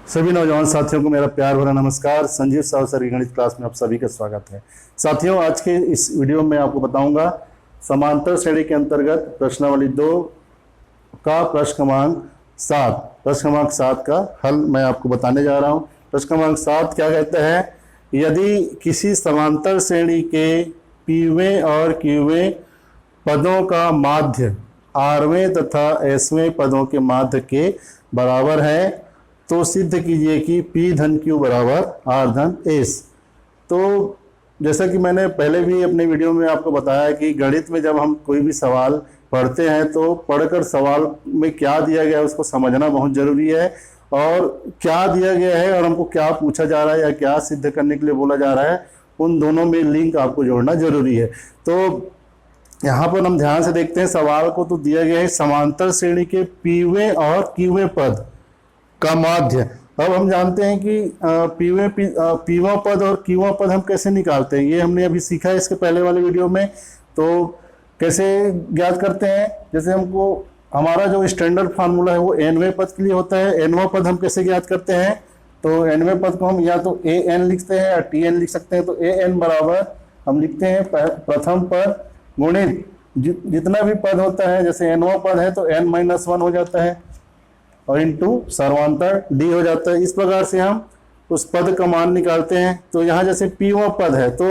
सभी नौजवान साथियों को मेरा प्यार भरा नमस्कार। संजीव साहु सर की गणित क्लास में आप सभी का स्वागत है। साथियों, आज के इस वीडियो में आपको बताऊंगा समांतर श्रेणी के अंतर्गत प्रश्नावली 2 का प्रश्न क्रमांक 7 का हल मैं आपको बताने जा रहा हूं। प्रश्न क्रमांक 7 क्या कहता है? यदि किसी समांतर श्रेणी के पीवें और क्यूवें पदों का माध्य आरवें तथा एसवें पदों के माध्य के बराबर है तो सिद्ध कीजिए कि P धन Q बराबर R धन S। तो जैसा कि मैंने पहले भी अपने वीडियो में आपको बताया कि गणित में जब हम कोई भी सवाल पढ़ते हैं तो पढ़कर सवाल में क्या दिया गया है उसको समझना बहुत ज़रूरी है, और क्या दिया गया है और हमको क्या पूछा जा रहा है या क्या सिद्ध करने के लिए बोला जा रहा है, उन दोनों में लिंक आपको जोड़ना जरूरी है। तो यहाँ पर हम ध्यान से देखते हैं सवाल को। तो दिया गया है समांतर श्रेणी के पीवें और क्यूवें पद का माध्य। अब हम जानते हैं कि पीवा पद और क्यूवा पद हम कैसे निकालते हैं, ये हमने अभी सीखा है इसके पहले वाले वीडियो में। तो कैसे ज्ञात करते हैं? जैसे हमको हमारा जो स्टैंडर्ड फार्मूला है वो एनवें पद के लिए होता है। एनवा पद हम कैसे ज्ञात करते हैं? तो एनवें पद को हम या तो ए एन लिखते हैं या टी एन लिख सकते हैं। तो ए एन बराबर हम लिखते हैं प्रथम पद गुणित जितना भी पद होता है, जैसे एनवा पद है तो n-1 हो जाता है और इंटू सर्वांतर डी हो जाता है। इस प्रकार से हम उस पद का मान निकालते हैं। तो यहाँ जैसे पीवा पद है तो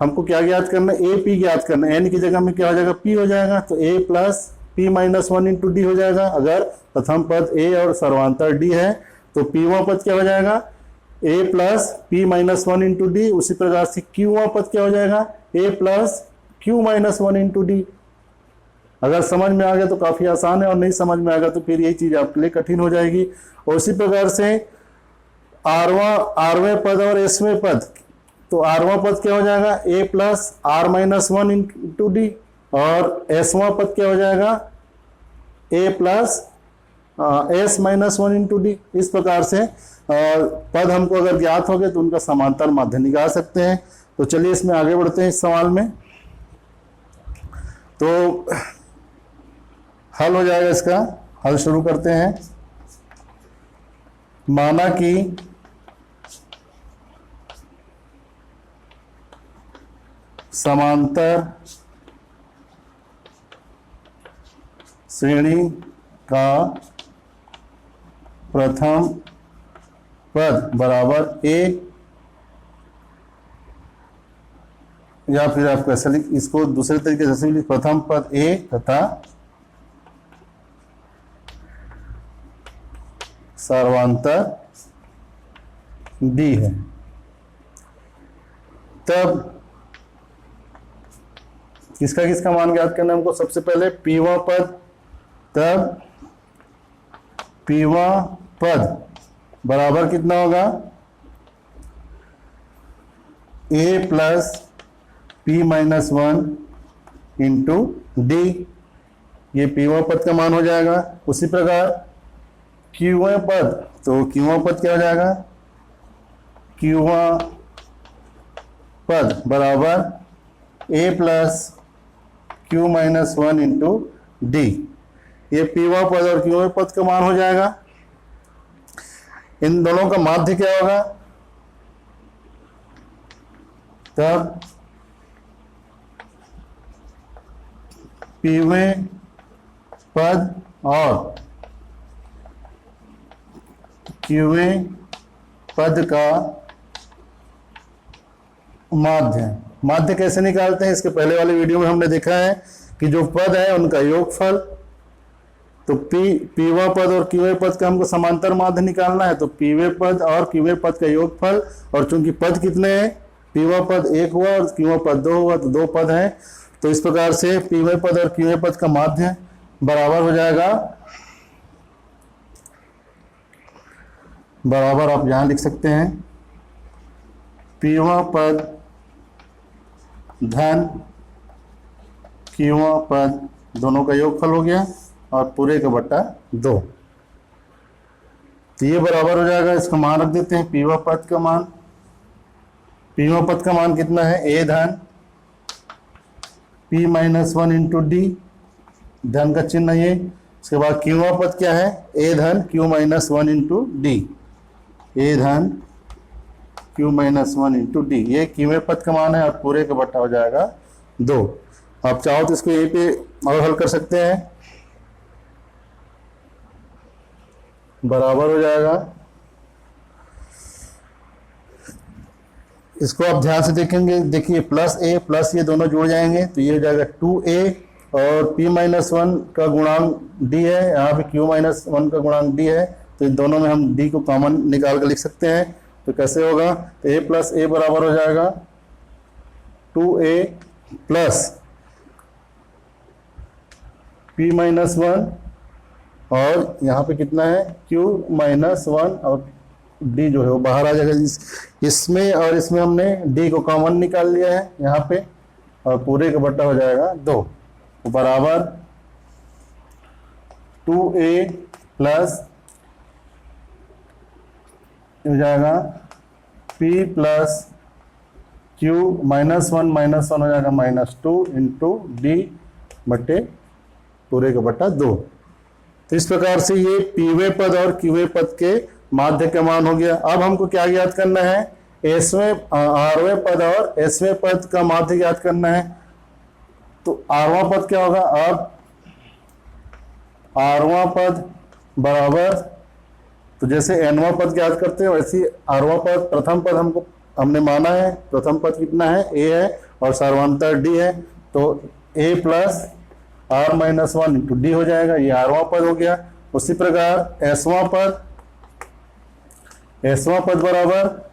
हमको क्या ज्ञात करना है? ए पी ज्ञात करना है। एन की जगह में क्या हो जाएगा? पी हो जाएगा। तो A plus p-1 into D हो जाएगा। अगर प्रथम पद ए और सर्वांतर डी है तो पीवा पद क्या हो जाएगा? ए प्लस p-1 इंटू डी। उसी प्रकार से क्यूवा पद क्या हो जाएगा? ए प्लस q-1 इंटू डी। अगर समझ में आ गया तो काफ़ी आसान है, और नहीं समझ में आ गया तो फिर यही चीज़ आपके लिए कठिन हो जाएगी। और उसी प्रकार से आरवें पद और एसवें पद, तो आरवां पद क्या हो जाएगा? ए प्लस r-1 इंटू डी, और एसवां पद क्या हो जाएगा? ए प्लस s-1 इंटू डी। इस प्रकार से पद हमको अगर ज्ञात हो गए तो उनका समांतर माध्य निकाल सकते हैं। तो चलिए इसमें आगे बढ़ते हैं इस सवाल में। तो हल हो जाएगा इसका। हल शुरू करते हैं। माना कि समांतर श्रेणी का प्रथम पद बराबर ए, या फिर आप कैसे लिख, इसको दूसरे तरीके से लिख, प्रथम पद ए तथा सर्वांतर डी है। तब किसका मान ज्ञात करना है हमको? सबसे पहले पीवा पद। तब पीवा पद बराबर कितना होगा? ए प्लस p-1 इंटू डी। ये पीवा पद का मान हो जाएगा। उसी प्रकार क्यूवा पद, तो क्यूवा पद क्या हो जाएगा? क्यूवा पद बराबर A plus q-1 into D. ये पीवा पद और क्यूवा पद का मान हो जाएगा। इन दोनों का माध्य क्या होगा? तब पीवें पद और क्यूवें पद का माध्य कैसे निकालते हैं? इसके पहले वाले वीडियो में हमने देखा है कि जो पद है उनका योगफल। तो पीवा पद और क्यूवे पद का हमको समांतर माध्य निकालना है। तो पीवे पद और क्यूवे पद का योगफल, और चूंकि पद कितने हैं? पीवा पद 1 हुआ और क्यूवा पद 2 हुआ, तो 2 पद हैं। तो इस प्रकार से पीवे पद और क्यूवे पद का माध्य बराबर हो जाएगा, बराबर आप यहां लिख सकते हैं पीवा पद धन क्यूवा पद, दोनों का योगफल हो गया और पूरे का बट्टा 2। तो ये बराबर हो जाएगा। इसका मान रख देते हैं पीवा पद का मान। पीवा पद का मान कितना है? ए धन p-1 इंटू डी, धन का चिन्ह ये। उसके बाद क्यूवा पद क्या है? ए धन q-1 इंटू डी। ए धन क्यू माइनस 1 इंटू डी, ये क्यूवें पद का मान है और पूरे का बटा हो जाएगा 2। आप चाहो तो इसको यहीं पे और हल कर सकते हैं, बराबर हो जाएगा। इसको आप ध्यान से देखेंगे, देखिए प्लस ए प्लस ये दोनों जुड़ जाएंगे तो ये हो जाएगा 2a और p माइनस 1 का गुणांक d है, यहाँ पे q माइनस 1 का गुणांक d है, तो इन दोनों में हम d को कॉमन निकाल कर लिख सकते हैं। तो कैसे होगा, तो a प्लस ए बराबर हो जाएगा 2a प्लस p माइनस 1 और यहाँ पे कितना है q माइनस 1 और d जो है वो बाहर आ जाएगा। इसमें और इसमें हमने d को कॉमन निकाल लिया है यहाँ पे और पूरे का बट्टा हो जाएगा 2, तो बराबर 2a प्लस हो जाएगा p प्लस q माइनस 1 हो जाएगा -2 इंटू डी बटे पूरे का बट्टा 2। तो इस प्रकार से ये पीवे पद और क्यूवे पद के माध्य का मान हो गया। अब हमको क्या ज्ञात करना है, आरवें पद और एसवें पद का माध्य ज्ञात करना है। तो आरवां पद क्या होगा, अब आरवां पद बराबर, तो जैसे एनवां पद ज्ञात करते हैं वैसे आरवां पद, प्रथम पद हमने माना है, प्रथम पद कितना है ए है और सर्वांतर डी है, तो A plus R minus 1 into D हो जाएगा, ये आरवां पद हो गया। उसी प्रकार एसवां पद बराबर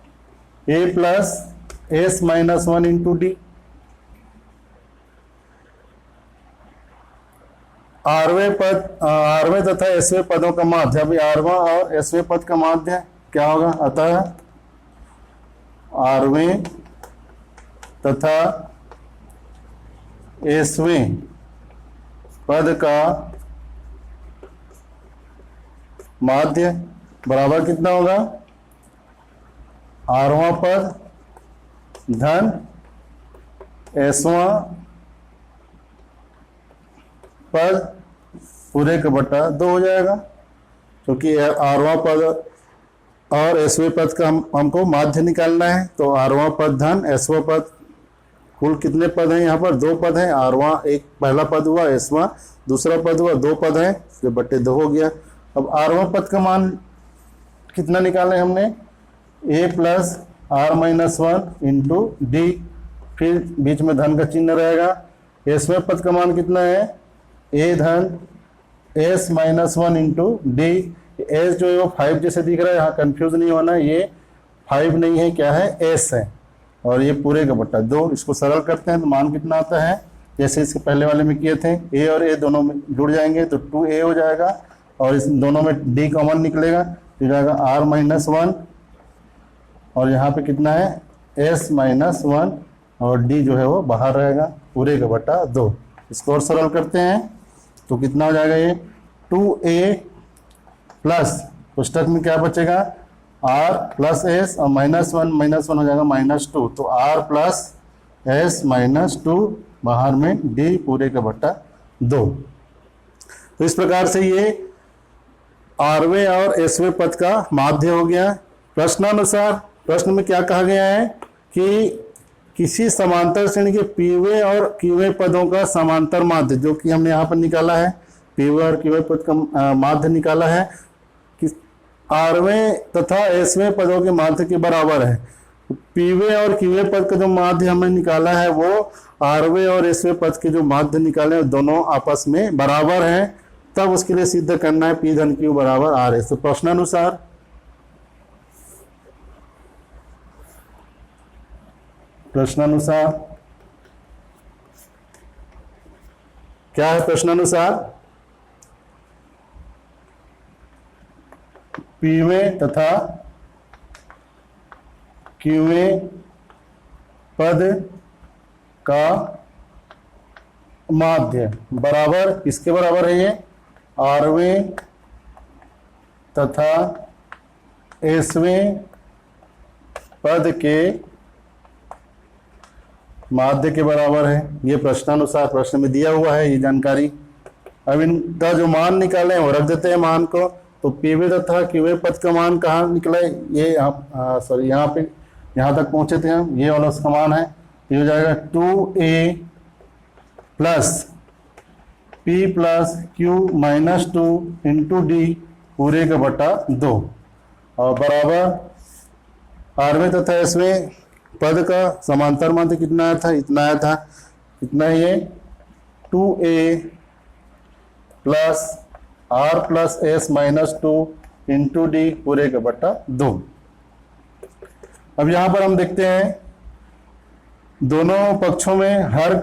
A plus S minus 1 into D. आरवें तथा एसवें पदों का माध्य, अभी आरवां और एसवें पद का माध्य क्या होगा, अतः आरवें तथा एसवें पद का माध्य बराबर कितना होगा, आरवां पद धन एसवां पद पूरे का बटा 2 हो जाएगा, क्योंकि आरवां पद और एसवें पद का हमको माध्य निकालना है। तो आरवां पद धन एसवां पद, कुल कितने पद हैं यहाँ पर, 2 पद हैं, आरवां एक पहला पद हुआ, एसवां दूसरा पद हुआ, 2 पद हैं, तो बटे 2 हो गया। अब आरवां पद का मान कितना निकाले हमने, A plus R minus 1 into D, फिर बीच में धन का चिन्ह रहेगा। एसवें पद का मान कितना है, ए धन S minus 1 into D. S जो है वो 5 जैसे दिख रहा है, यहाँ कंफ्यूज नहीं होना, ये 5 नहीं है, क्या है, एस है, और ये पूरे का बट्टा 2। इसको सरल करते हैं तो मान कितना आता है, जैसे इसके पहले वाले में किए थे, ए और ए दोनों में जुड़ जाएंगे तो 2a हो जाएगा, और इस दोनों में d कॉमन निकलेगा तो जाएगा r माइनस 1, और यहाँ पे कितना है s माइनस 1, और d जो है वो बाहर रहेगा, पूरे का बट्टा 2। इसको और सरल करते हैं तो कितना हो जाएगा, ये 2a प्लस पुस्तक में क्या बचेगा, r प्लस एस और -1 हो जाएगा -2, तो r प्लस एस -2, बाहर में d पूरे का बट्टा 2। तो इस प्रकार से ये आरवें और एसवें पद का माध्य हो गया। प्रश्नानुसार प्रश्न में क्या कहा गया है कि किसी समांतर श्रेणी के पीवे और क्यूवे पदों का समांतर माध्य, जो कि हमने यहाँ पर निकाला है, पीवे और क्यूवे पद का माध्य निकाला है, कि आरवें तथा एसवें पदों के माध्य के बराबर है। पीवे और क्यूवे पद का जो माध्य हमने निकाला है वो आरवें और एसवें पद के जो माध्य निकाले हैं दोनों आपस में बराबर हैं, तब उसके लिए सिद्ध करना है पी धन क्यू बराबर आर एस। तो प्रश्नानुसार क्या है, प्रश्नानुसार पीवे तथा क्यूवे पद का माध्य बराबर, किसके बराबर है, ये आरवें तथा एसवें पद के माध्य के बराबर है। ये प्रश्नानुसार प्रश्न में दिया हुआ है ये जानकारी। अब इनका जो मान निकाले हैं वो रख देते हैं मान को, तो पीवी तथा क्यूए पद का मान कहाँ निकला है, ये सॉरी यहाँ पे यहाँ तक पहुंचे थे हम, ये वाला उसका मान है। ये हो जाएगा 2a plus p plus q minus 2 into D पूरे का बटा 2 और बराबर आरवें तथा इसमें पद का समांतर मान तो कितना आया था, इतना आया था, कितना है ये 2a plus r plus S minus 2 into D पूरे का बटा 2। अब यहाँ पर हम देखते हैं दोनों पक्षों में हर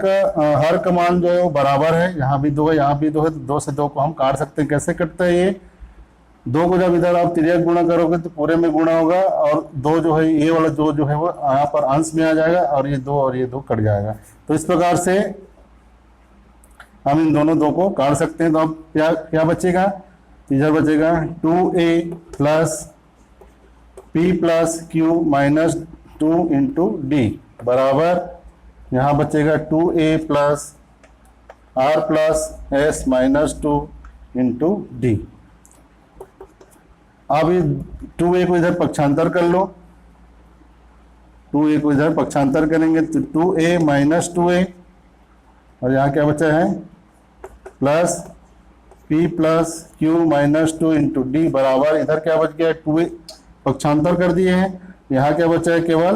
का मान जो है वो बराबर है, यहाँ भी 2 है यहाँ भी 2 है, तो 2 से 2 को हम काट सकते हैं। कैसे कटता है ये, 2 को जब इधर आप तिर्यक गुणा करोगे तो पूरे में गुणा होगा और 2 जो है ये वाला 2 जो है वो यहाँ पर अंश में आ जाएगा और ये 2 और ये 2 कट जाएगा। तो इस प्रकार से हम इन दोनों 2 को काट सकते हैं। तो अब क्या बचेगा, इधर बचेगा 2a plus p plus q minus 2 into D बराबर यहाँ बचेगा 2a plus r plus S minus 2 into D. अब 2a को इधर पक्षांतर कर लो, 2a को इधर पक्षांतर करेंगे तो 2a माइनस 2a और यहाँ क्या बचा है plus p plus q minus 2 into D बराबर इधर क्या बच गया 2a पक्षांतर कर दिए हैं, यहाँ क्या बचा है केवल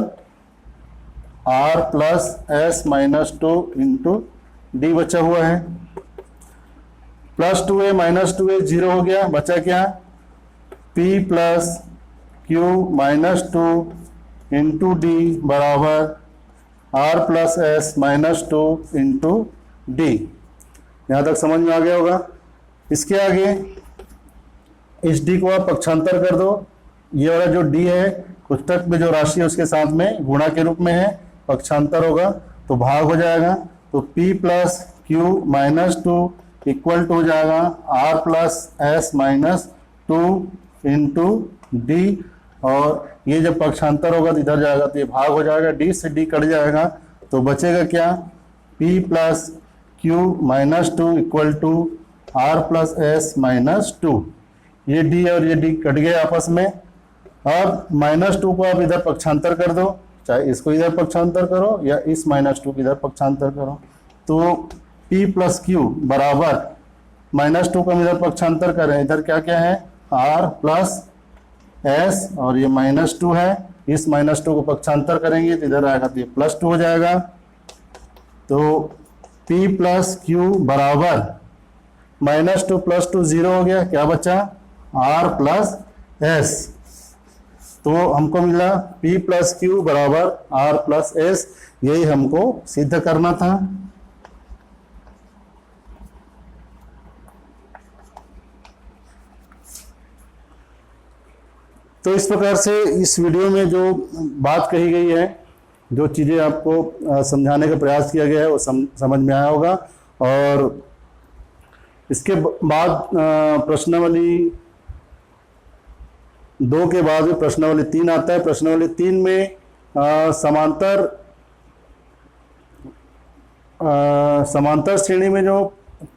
r plus S minus 2 into D बचा हुआ है। प्लस 2a माइनस 2a 0 हो गया, बचा क्या p plus q minus 2 into D बराबर r plus S minus 2 into D. यहाँ तक समझ में आ गया होगा। इसके आगे इस डी को आप पक्षांतर कर दो, ये वाला जो डी है पुस्तक में जो राशि है उसके साथ में गुणा के रूप में है, पक्षांतर होगा तो भाग हो जाएगा। तो p plus q minus 2 equal to हो जाएगा r plus S minus 2 into d और ये जब पक्षांतर होगा तो इधर जाएगा तो ये भाग हो जाएगा, d से d कट जाएगा तो बचेगा क्या p plus q minus 2 equal to r plus S minus 2। ये d और ये d कट गए आपस में। अब माइनस 2 को आप इधर पक्षांतर कर दो, चाहे इसको इधर पक्षांतर करो या इस माइनस 2 को इधर पक्षांतर करो। तो p प्लस क्यू बराबर माइनस 2 को हम इधर पक्षांतर करें, इधर क्या क्या है r प्लस एस और ये माइनस 2 है, इस माइनस 2 को पक्षांतर करेंगे तो इधर आएगा तो ये प्लस 2 हो जाएगा। तो p प्लस क्यू बराबर माइनस 2 प्लस 2 0 हो गया, क्या बचा r प्लस एस। तो हमको मिला p प्लस क्यू बराबर r प्लस एस, यही हमको सिद्ध करना था। तो इस प्रकार से इस वीडियो में जो बात कही गई है, जो चीज़ें आपको समझाने का प्रयास किया गया है वो समझ में आया होगा। और इसके बाद प्रश्नावली 2 के बाद में प्रश्नावली 3 आता है। प्रश्नावली 3 में समांतर श्रेणी में जो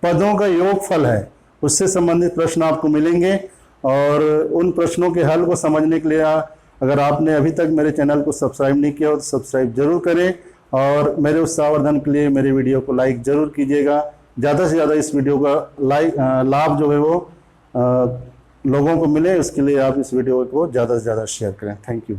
पदों का योगफल है उससे संबंधित प्रश्न आपको मिलेंगे और उन प्रश्नों के हल को समझने के लिए अगर आपने अभी तक मेरे चैनल को सब्सक्राइब नहीं किया हो तो सब्सक्राइब जरूर करें और मेरे उत्साहवर्धन के लिए मेरे वीडियो को लाइक जरूर कीजिएगा। ज़्यादा से ज़्यादा इस वीडियो का लाभ जो है वो लोगों को मिले, उसके लिए आप इस वीडियो को ज़्यादा से ज़्यादा शेयर करें। Thank you.